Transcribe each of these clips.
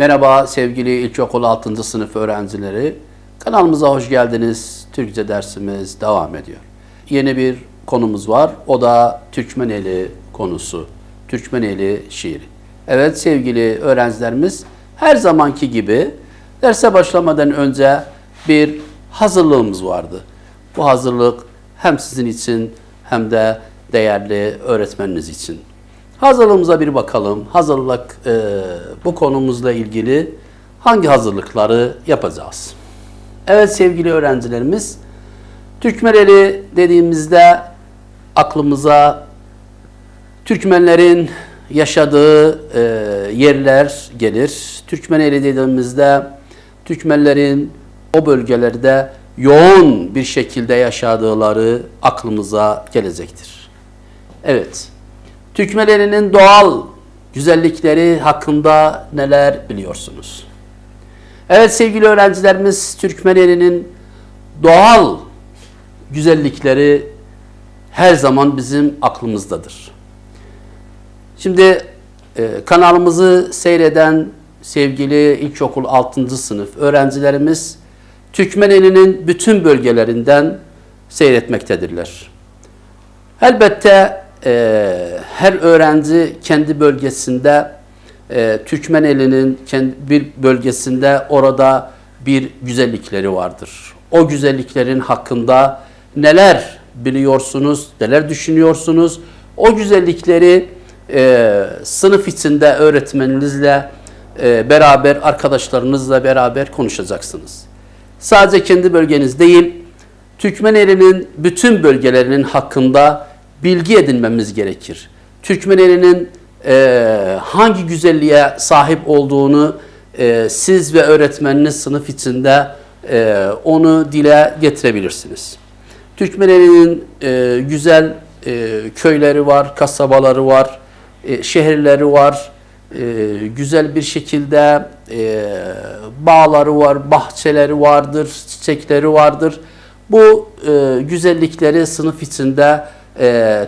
Merhaba sevgili ilkokul 6. sınıf öğrencileri. Kanalımıza hoş geldiniz. Türkçe dersimiz devam ediyor. Yeni bir konumuz var. O da Türkmeneli konusu. Türkmeneli şiiri. Evet sevgili öğrencilerimiz, her zamanki gibi derse başlamadan önce bir hazırlığımız vardı. Bu hazırlık hem sizin için hem de değerli öğretmeniniz için. Hazırlığımıza bir bakalım. Hazırlık bu konumuzla ilgili hangi hazırlıkları yapacağız? Evet sevgili öğrencilerimiz, Türkmeneli dediğimizde aklımıza Türkmenlerin yaşadığı yerler gelir. Türkmeneli dediğimizde Türkmenlerin o bölgelerde yoğun bir şekilde yaşadıkları aklımıza gelecektir. Evet. Türkmenlerinin doğal güzellikleri hakkında neler biliyorsunuz? Evet sevgili öğrencilerimiz, Türkmenlerinin doğal güzellikleri her zaman bizim aklımızdadır. Şimdi kanalımızı seyreden sevgili ilkokul 6. sınıf öğrencilerimiz Türkmenlerinin bütün bölgelerinden seyretmektedirler. Elbette her öğrenci kendi bölgesinde, Türkmeneli'nin bir bölgesinde orada bir güzellikleri vardır. O güzelliklerin hakkında neler biliyorsunuz, neler düşünüyorsunuz? O güzellikleri sınıf içinde öğretmeninizle beraber, arkadaşlarınızla beraber konuşacaksınız. Sadece kendi bölgeniz değil, Türkmeneli'nin bütün bölgelerinin hakkında bilgi edinmemiz gerekir. Türkmenlerinin hangi güzelliğe sahip olduğunu siz ve öğretmeniniz sınıf içinde onu dile getirebilirsiniz. Türkmenlerinin güzel köyleri var, kasabaları var, şehirleri var, güzel bir şekilde bağları var, bahçeleri vardır, çiçekleri vardır. Bu güzellikleri sınıf içinde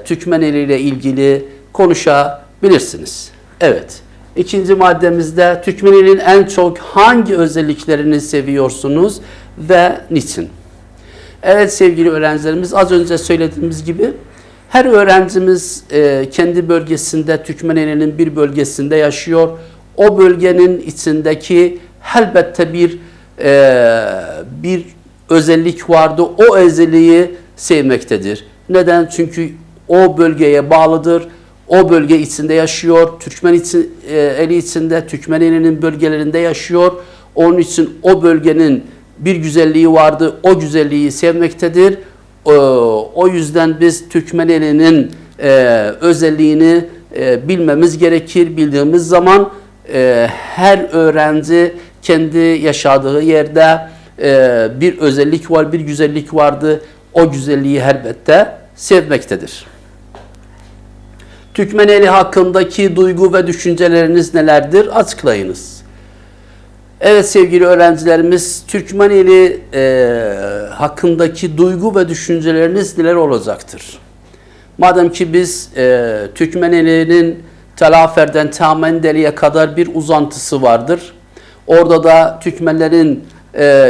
Türkmeneli ile ilgili konuşabilirsiniz. Evet. İkinci maddemizde Türkmeneli'nin en çok hangi özelliklerini seviyorsunuz ve niçin? Evet sevgili öğrencilerimiz, az önce söylediğimiz gibi her öğrencimiz kendi bölgesinde, Türkmeneli'nin bir bölgesinde yaşıyor. O bölgenin içindeki elbette bir özellik vardı. O özelliği sevmektedir. Neden? Çünkü o bölgeye bağlıdır. O bölge içinde yaşıyor. Türkmeneli içinde, Türkmeneli'nin bölgelerinde yaşıyor. Onun için o bölgenin bir güzelliği vardı. O güzelliği sevmektedir. O yüzden biz Türkmeneli'nin özelliğini bilmemiz gerekir. Bildiğimiz zaman her öğrenci kendi yaşadığı yerde bir özellik var, bir güzellik vardı. O güzelliği elbette sevmektedir. Türkmeneli hakkındaki duygu ve düşünceleriniz nelerdir? Açıklayınız. Evet sevgili öğrencilerimiz, Türkmeneli hakkındaki duygu ve düşünceleriniz neler olacaktır? Madem ki biz Türkmeneli'nin Telafer'den Tamendeli'ye kadar bir uzantısı vardır. Orada da Türkmenlerin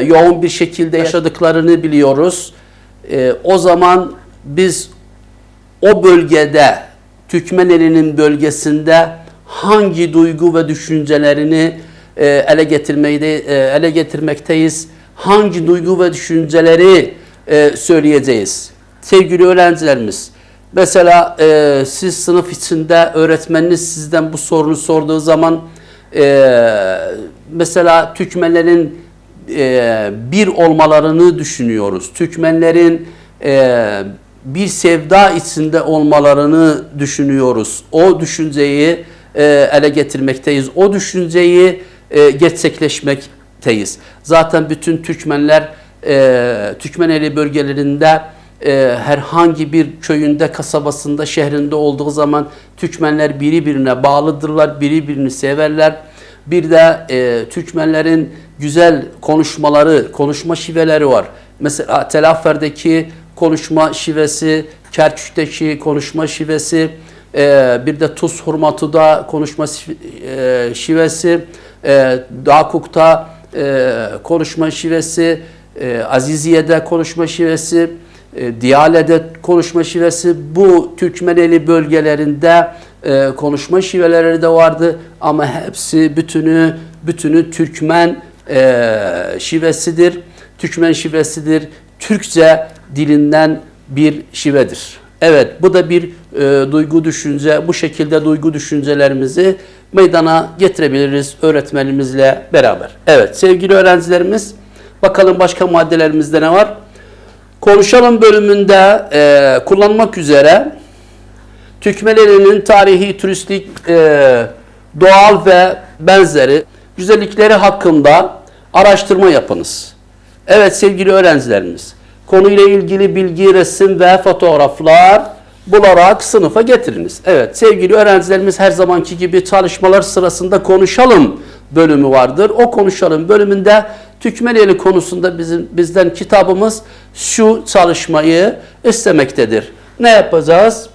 yoğun bir şekilde yaşadıklarını biliyoruz. O zaman biz o bölgede, Türkmeneli'nin bölgesinde hangi duygu ve düşüncelerini ele getirmekteyiz? Hangi duygu ve düşünceleri söyleyeceğiz? Sevgili öğrencilerimiz, mesela siz sınıf içinde öğretmeniniz sizden bu sorunu sorduğu zaman mesela Türkmenlerin bir olmalarını düşünüyoruz. Türkmenlerin bir sevda içinde olmalarını düşünüyoruz. O düşünceyi ele getirmekteyiz. O düşünceyi gerçekleşmekteyiz. Zaten bütün Türkmenler Türkmeneli bölgelerinde herhangi bir köyünde, kasabasında, şehrinde olduğu zaman Türkmenler birbirine bağlıdırlar, birbirini severler. Bir de Türkmenlerin güzel konuşmaları, konuşma şiveleri var. Mesela Telafer'deki konuşma şivesi, Kerkük'teki konuşma şivesi, bir de Tuz Hurmatı'da konuşma şivesi, Dakuk'ta konuşma şivesi, Aziziye'de konuşma şivesi, Diyale'de konuşma şivesi, bu Türkmeneli bölgelerinde konuşma şiveleri de vardı ama hepsi bütünü Türkmen şivesidir. Türkmen şivesidir. Türkçe dilinden bir şivedir. Evet, bu da bir duygu düşünce. Bu şekilde duygu düşüncelerimizi meydana getirebiliriz öğretmenimizle beraber. Evet sevgili öğrencilerimiz, bakalım başka maddelerimizde ne var? Konuşalım bölümünde kullanmak üzere Türkmeneli'nin tarihi, turistik, doğal ve benzeri güzellikleri hakkında araştırma yapınız. Evet sevgili öğrencilerimiz, konuyla ilgili bilgi, resim ve fotoğraflar bularak sınıfa getiriniz. Evet sevgili öğrencilerimiz, her zamanki gibi çalışmalar sırasında konuşalım bölümü vardır. O konuşalım bölümünde Türkmeneli konusunda bizden kitabımız şu çalışmayı istemektedir. Ne yapacağız?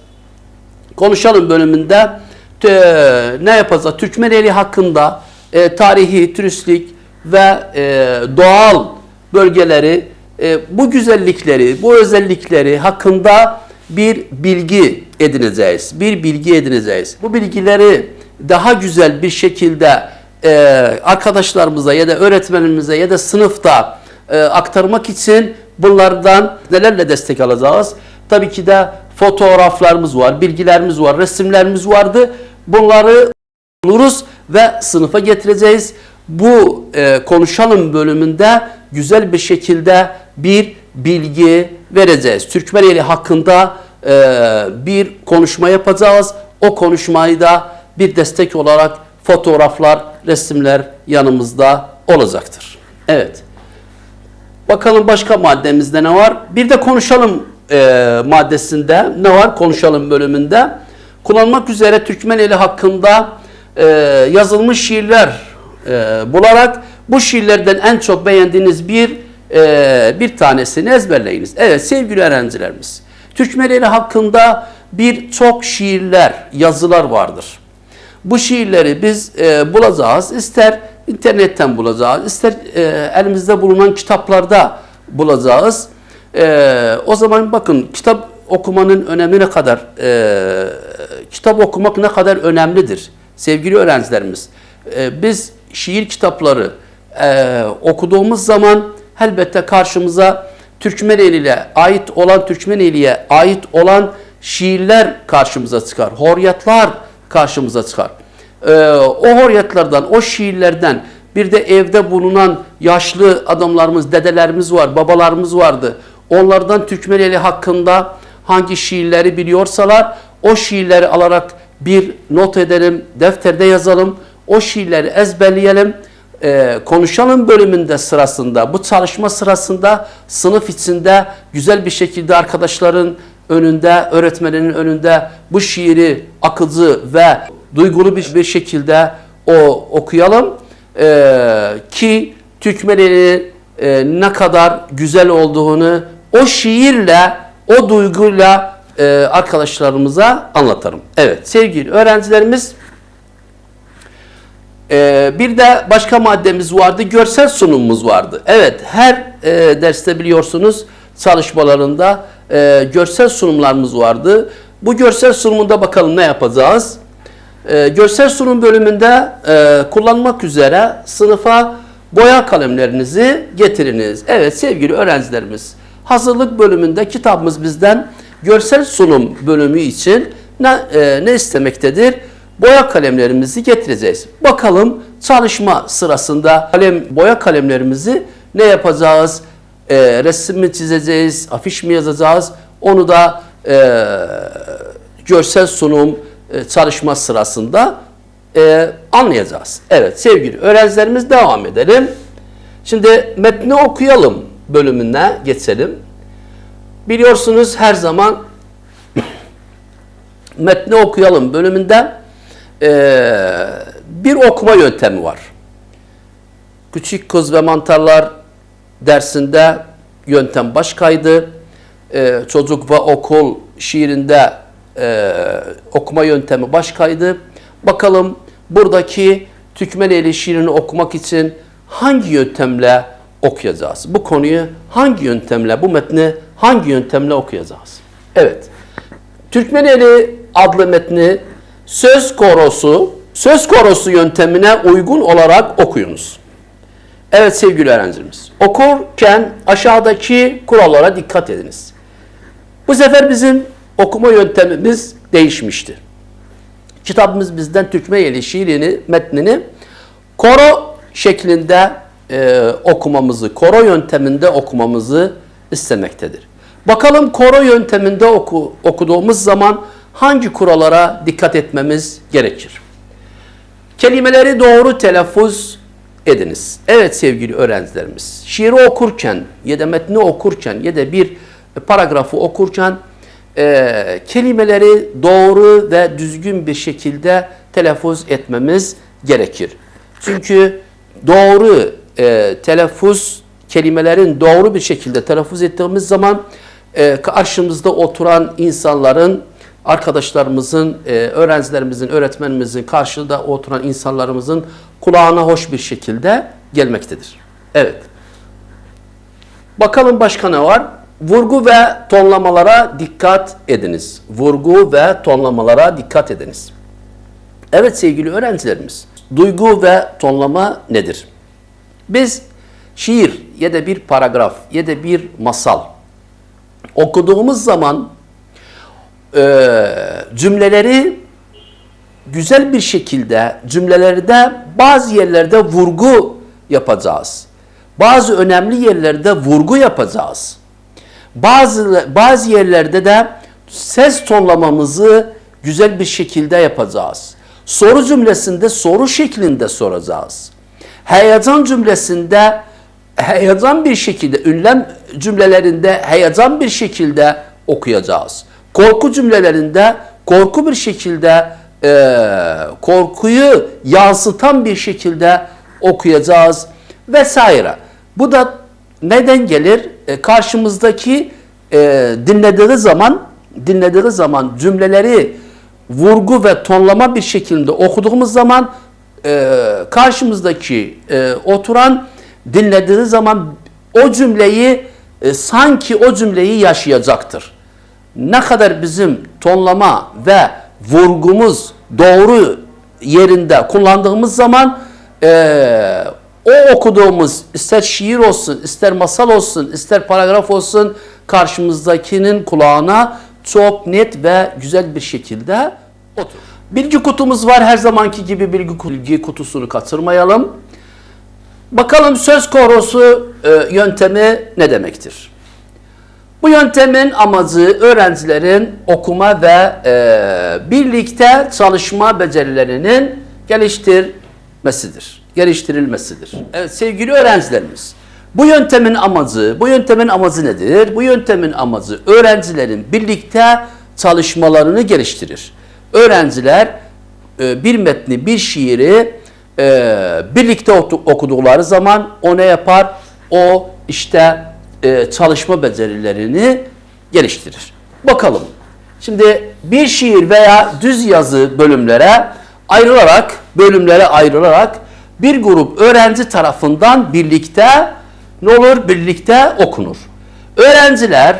Konuşalım bölümünde ne yapacağız? Türkmeneli hakkında tarihi, turistik ve doğal bölgeleri, bu güzellikleri, bu özellikleri hakkında bir bilgi edineceğiz. Bir bilgi edineceğiz. Bu bilgileri daha güzel bir şekilde arkadaşlarımıza ya da öğretmenimize ya da sınıfta aktarmak için bunlardan nelerle destek alacağız? Tabii ki de fotoğraflarımız var, bilgilerimiz var, resimlerimiz vardı. Bunları buluruz ve sınıfa getireceğiz. Bu konuşalım bölümünde güzel bir şekilde bir bilgi vereceğiz. Türkmeneli hakkında bir konuşma yapacağız. O konuşmayı da bir destek olarak fotoğraflar, resimler yanımızda olacaktır. Evet. Bakalım başka maddemizde ne var? Bir de konuşalım maddesinde ne var? Konuşalım bölümünde. Kullanmak üzere Türkmeneli hakkında yazılmış şiirler bularak bu şiirlerden en çok beğendiğiniz bir tanesini ezberleyiniz. Evet sevgili öğrencilerimiz, Türkmeneli hakkında birçok şiirler, yazılar vardır. Bu şiirleri biz bulacağız. İster internetten bulacağız, ister elimizde bulunan kitaplarda bulacağız. O zaman bakın, kitap okumanın önemi ne kadar, kitap okumak ne kadar önemlidir sevgili öğrencilerimiz. Biz şiir kitapları okuduğumuz zaman elbette karşımıza Türkmeneli'ye ait olan şiirler karşımıza çıkar. Horyatlar karşımıza çıkar. O horyatlardan, o şiirlerden bir de evde bulunan yaşlı adamlarımız, dedelerimiz var, babalarımız vardı. Onlardan Türkmeneli hakkında hangi şiirleri biliyorsalar o şiirleri alarak bir not edelim, defterde yazalım. O şiirleri ezberleyelim. Konuşalım bölümünde sırasında, bu çalışma sırasında sınıf içinde güzel bir şekilde arkadaşların önünde, öğretmenin önünde bu şiiri akıcı ve duygulu bir şekilde okuyalım. Ki Türkmeneli ne kadar güzel olduğunu o şiirle, o duyguyla arkadaşlarımıza anlatalım. Evet sevgili öğrencilerimiz, bir de başka maddemiz vardı, görsel sunumumuz vardı. Evet, her derste biliyorsunuz çalışmalarında görsel sunumlarımız vardı. Bu görsel sunumunda bakalım ne yapacağız? Görsel sunum bölümünde kullanmak üzere sınıfa boya kalemlerinizi getiriniz. Evet sevgili öğrencilerimiz, hazırlık bölümünde kitabımız bizden görsel sunum bölümü için ne istemektedir? Boya kalemlerimizi getireceğiz. Bakalım çalışma sırasında boya kalemlerimizi ne yapacağız? Resim mi çizeceğiz? Afiş mi yazacağız? Onu da görsel sunum çalışma sırasında anlayacağız. Evet sevgili öğrencilerimiz, devam edelim. Şimdi metni okuyalım bölümüne geçelim. Biliyorsunuz her zaman metni okuyalım bölümünde bir okuma yöntemi var. Küçük Kız ve Mantarlar dersinde yöntem başkaydı. Çocuk ve Okul şiirinde okuma yöntemi başkaydı. Bakalım buradaki Türkmeneli şiirini okumak için hangi yöntemle okuyacağız? Bu konuyu hangi yöntemle, bu metni hangi yöntemle okuyacağız? Evet. Türkmeneli adlı metni söz korosu yöntemine uygun olarak okuyunuz. Evet sevgili öğrencilerimiz, okurken aşağıdaki kurallara dikkat ediniz. Bu sefer bizim okuma yöntemimiz değişmişti. Kitabımız bizden Türkmeneli şiirini, metnini koro şeklinde okumamızı, koro yönteminde okumamızı istemektedir. Bakalım koro yönteminde okuduğumuz zaman hangi kurallara dikkat etmemiz gerekir? Kelimeleri doğru telaffuz ediniz. Evet sevgili öğrencilerimiz, şiiri okurken ya da metni okurken ya da bir paragrafı okurken kelimeleri doğru ve düzgün bir şekilde telaffuz etmemiz gerekir. Çünkü doğru telaffuz, kelimelerin doğru bir şekilde telaffuz ettiğimiz zaman karşımızda oturan insanların, arkadaşlarımızın, öğrencilerimizin, öğretmenimizin, karşıda oturan insanlarımızın kulağına hoş bir şekilde gelmektedir. Evet. Bakalım başka ne var? Vurgu ve tonlamalara dikkat ediniz. Vurgu ve tonlamalara dikkat ediniz. Evet sevgili öğrencilerimiz, duygu ve tonlama nedir? Biz şiir ya da bir paragraf ya da bir masal okuduğumuz zaman cümleleri güzel bir şekilde, cümlelerde bazı yerlerde vurgu yapacağız. Bazı önemli yerlerde vurgu yapacağız. Bazı yerlerde de ses tonlamamızı güzel bir şekilde yapacağız. Soru cümlesinde soru şeklinde soracağız. Heyecan cümlesinde heyecan bir şekilde, ünlem cümlelerinde heyecan bir şekilde okuyacağız. Korku cümlelerinde korku bir şekilde, korkuyu yansıtan bir şekilde okuyacağız vesaire. Bu da neden gelir? Karşımızdaki dinlediği zaman cümleleri vurgu ve tonlama bir şekilde okuduğumuz zaman karşımızdaki oturan dinlediği zaman o cümleyi sanki o cümleyi yaşayacaktır. Ne kadar bizim tonlama ve vurgumuz doğru yerinde kullandığımız zaman o okuduğumuz ister şiir olsun, ister masal olsun, ister paragraf olsun karşımızdakinin kulağına çok net ve güzel bir şekilde oturur. Bilgi kutumuz var. Her zamanki gibi bilgi kutusunu kaçırmayalım. Bakalım söz korosu yöntemi ne demektir? Bu yöntemin amacı öğrencilerin okuma ve birlikte çalışma becerilerinin geliştirilmesidir. Evet sevgili öğrencilerimiz, bu yöntemin amacı nedir? Bu yöntemin amacı öğrencilerin birlikte çalışmalarını geliştirir. Öğrenciler bir metni, bir şiiri birlikte okudukları zaman o ne yapar? O işte çalışma becerilerini geliştirir. Bakalım. Şimdi bir şiir veya düz yazı bölümlere ayrılarak bir grup öğrenci tarafından birlikte okunur. Öğrenciler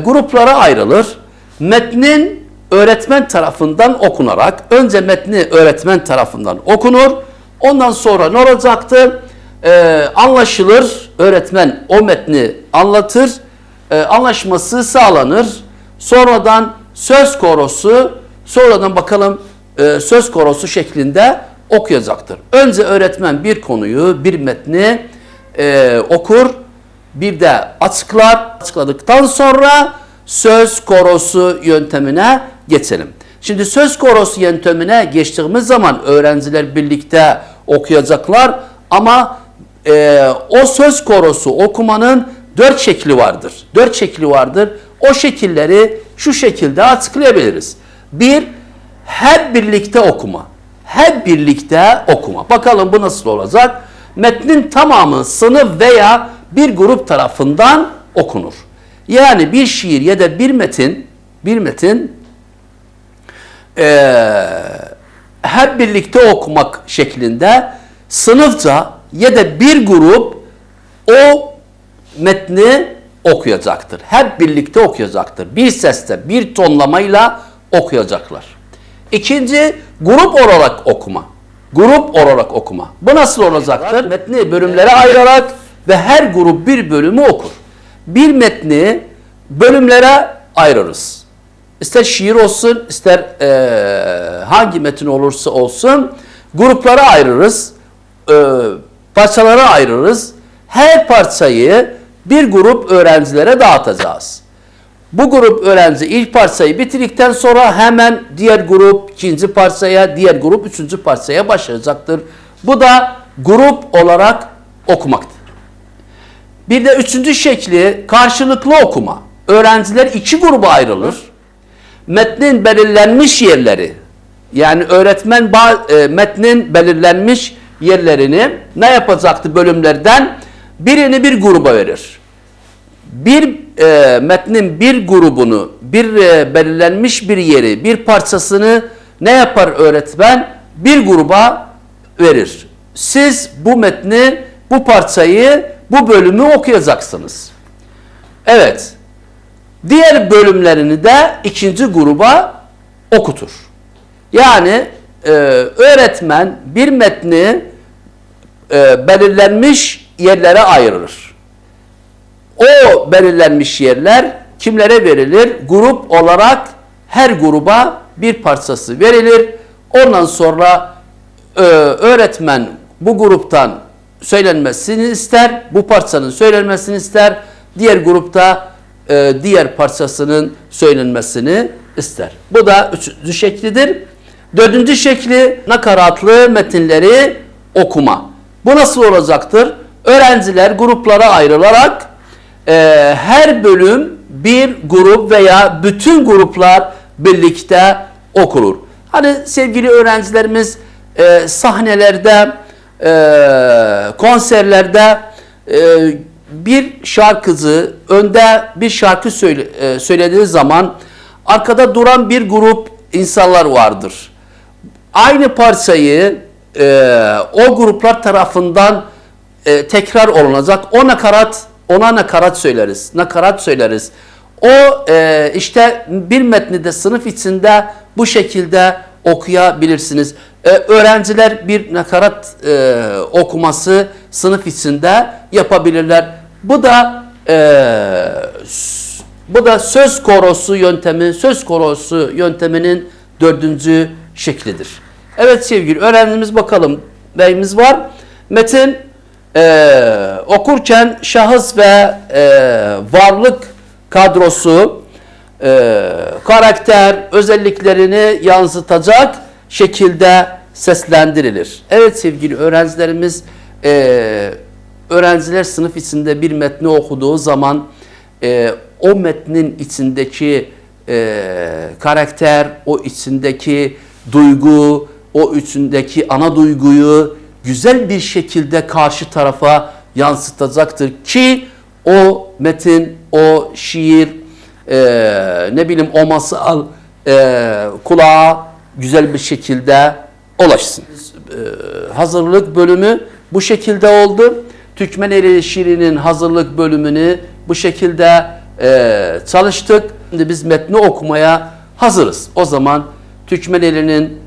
gruplara ayrılır. Metnin öğretmen tarafından okunarak, önce metni öğretmen tarafından okunur. Ondan sonra ne olacaktı? Anlaşılır. Öğretmen o metni anlatır. Anlaşması sağlanır. Sonradan söz korosu şeklinde okuyacaktır. Önce öğretmen bir konuyu, bir metni okur, bir de açıklar. Açıkladıktan sonra söz korosu yöntemine geçelim. Şimdi söz korosu yöntemine geçtiğimiz zaman öğrenciler birlikte okuyacaklar ama o söz korosu okumanın 4 şekli vardır. O şekilleri şu şekilde açıklayabiliriz. 1. Hep birlikte okuma. Bakalım bu nasıl olacak? Metnin tamamı sınıf veya bir grup tarafından okunur. Yani bir şiir ya da bir metin hep birlikte okumak şeklinde sınıfça ya da bir grup o metni okuyacaktır. Hep birlikte okuyacaktır. Bir sesle, bir tonlamayla okuyacaklar. İkinci, grup olarak okuma. Grup olarak okuma. Bu nasıl olacaktır? Metni bölümlere ayırarak ve her grup bir bölümü okur. Bir metni bölümlere ayırırız. İster şiir olsun, ister hangi metin olursa olsun gruplara ayırırız, parçalara ayırırız. Her parçayı bir grup öğrencilere dağıtacağız. Bu grup öğrenci ilk parçayı bitirdikten sonra hemen diğer grup ikinci parçaya, diğer grup üçüncü parçaya başlayacaktır. Bu da grup olarak okumaktır. Bir de üçüncü şekli karşılıklı okuma. Öğrenciler iki gruba ayrılır. Metnin belirlenmiş yerleri, yani öğretmen metnin belirlenmiş yerlerini ne yapacaktı bölümlerden? Birini bir gruba verir. Metnin bir grubunu, belirlenmiş bir yeri, bir parçasını ne yapar öğretmen? Bir gruba verir. Siz bu metni, bu parçayı, bu bölümü okuyacaksınız. Evet. Diğer bölümlerini de ikinci gruba okutur. Yani öğretmen bir metni belirlenmiş yerlere ayırır. O belirlenmiş yerler kimlere verilir? Grup olarak her gruba bir parçası verilir. Ondan sonra öğretmen bu gruptan söylenmesini ister, bu parçanın söylenmesini ister. Diğer grupta diğer parçasının söylenmesini ister. Bu da üçüncü şeklidir. Dördüncü şekli nakaratlı metinleri okuma. Bu nasıl olacaktır? Öğrenciler gruplara ayrılarak her bölüm bir grup veya bütün gruplar birlikte okunur. Hani sevgili öğrencilerimiz sahnelerde, konserlerde bir şarkıcı önde bir şarkı söylediği zaman arkada duran bir grup insanlar vardır. Aynı parçayı o gruplar tarafından tekrar olunacak. Ona nakarat söyleriz. Nakarat söyleriz. O işte bir metni de sınıf içinde bu şekilde okuyabilirsiniz. Öğrenciler bir nakarat okuması sınıf içinde yapabilirler. Bu da söz korosu yönteminin dördüncü şeklidir. Evet sevgili öğrencimiz, bakalım neyimiz var? Metin okurken şahıs ve varlık kadrosu karakter özelliklerini yansıtacak şekilde seslendirilir. Evet sevgili öğrencilerimiz, öğrenciler sınıf içinde bir metni okuduğu zaman o metnin içindeki karakter, o içindeki duygu, o içindeki ana duyguyu güzel bir şekilde karşı tarafa yansıtacaktır ki o metin, o şiir, o masal kulağa güzel bir şekilde ulaşsın. Hazırlık bölümü bu şekilde oldu. Türkmeneli şiirinin hazırlık bölümünü bu şekilde çalıştık. Şimdi biz metni okumaya hazırız. O zaman Türkmeneli'nin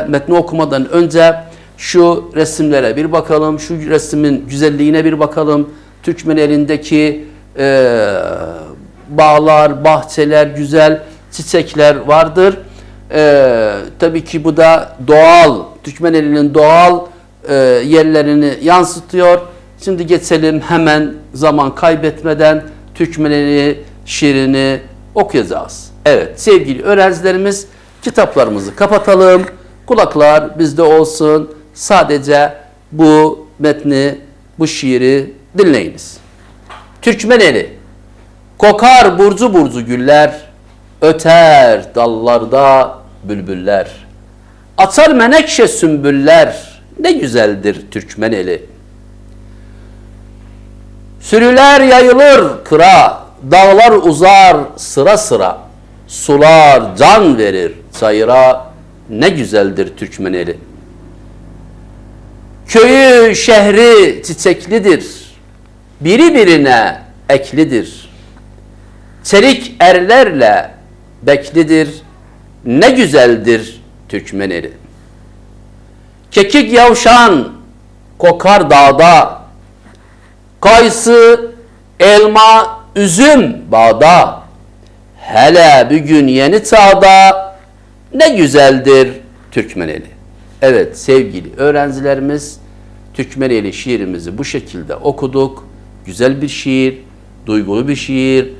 metni okumadan önce şu resimlere bir bakalım. Şu resmin güzelliğine bir bakalım. Türkmeneli'ndeki bağlar, bahçeler, güzel çiçekler vardır. Tabii ki bu da doğal, Türkmeneli'nin doğal yerlerini yansıtıyor. Şimdi geçelim, hemen zaman kaybetmeden Türkmeneli şiirini okuyacağız. Evet sevgili öğrencilerimiz, kitaplarımızı kapatalım. Kulaklar bizde olsun. Sadece bu metni, bu şiiri dinleyiniz. Türkmeneli. Kokar burcu burcu güller, öter dallarda bülbüller. Açar menekşe sümbüller, ne güzeldir Türkmeneli. Sürüler yayılır kıra, dağlar uzar sıra sıra. Sular can verir çayıra, ne güzeldir Türkmeneli. Köyü şehri çiçeklidir, biri birine eklidir. Çelik erlerle beklidir, ne güzeldir Türkmeneli. Kekik yavşan kokar dağda, kayısı, elma, üzüm bağda. Hele bugün yeni çağda, ne güzeldir Türkmeneli. Evet sevgili öğrencilerimiz, Türkmeneli şiirimizi bu şekilde okuduk. Güzel bir şiir, duygulu bir şiir.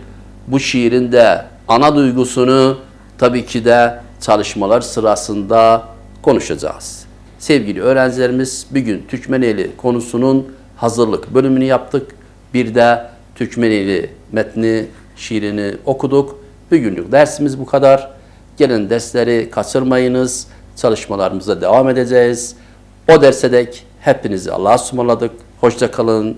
Bu şiirin de ana duygusunu tabii ki de çalışmalar sırasında konuşacağız. Sevgili öğrencilerimiz, bugün Türkmeneli konusunun hazırlık bölümünü yaptık. Bir de Türkmeneli metni, şiirini okuduk. Bugünlük dersimiz bu kadar. Gelen dersleri kaçırmayınız. Çalışmalarımıza devam edeceğiz. O derse dek hepinizi Allah'a ısmarladık. Hoşça kalın.